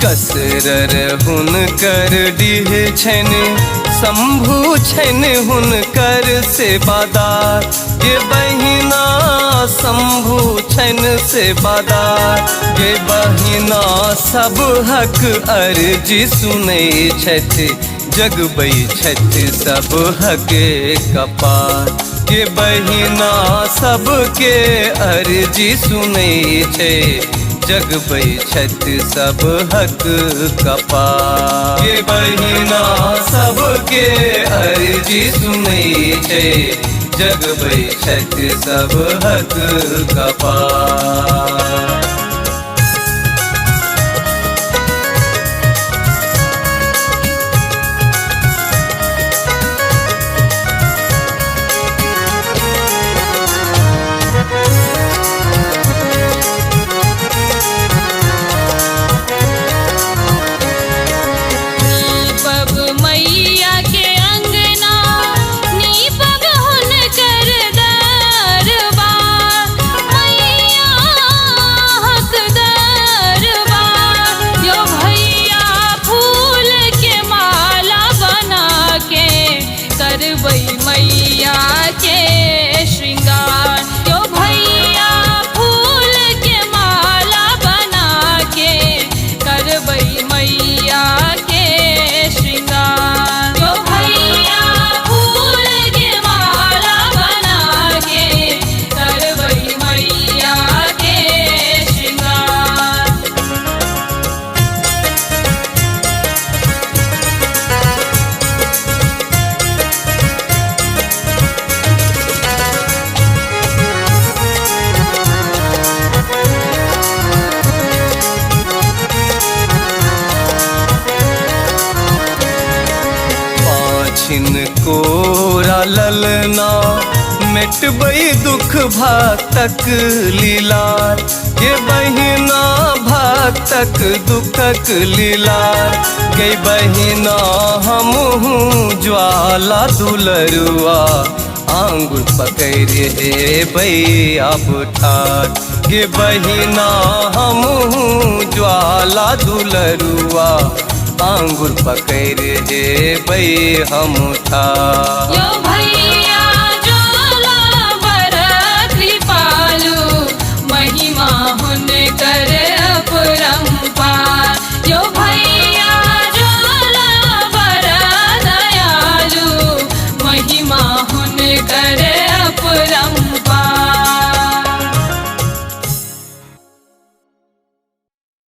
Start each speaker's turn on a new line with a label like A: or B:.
A: कसरर हुनकर डीह छन शंभु छन हुनकर सेवादार। ये बहिना शंभु छन सेवादार। ये बहिना सब हक अर्जी सुनै छथि जगबै छथि सब हक कपार। ये बहिना सबके अर्जी सुनै छै जगबै छथि सब हक कपार। ये बहिना सबके अर्जी सुनै छै जगबै छथि सब हक कपार।
B: मैया के श्रृंगार यो भैया फूल के माला बना के करबै मैया के श्रृंगार। यो भैया फूल के माला बना के करबै मैया के श्रृंगार।
A: कोरा ललना मिटबै दुख भक्तक लीलार। ये बहिना भक्तक दुखक लीलार। गई बहिना हमहू ज्वाला दुलरुआ आंगुर पकड़ हेबै अब ठार। ये बहिना हमहू ज्वाला दुलरुआ आंगुर पकड़ हेबै हम ठार।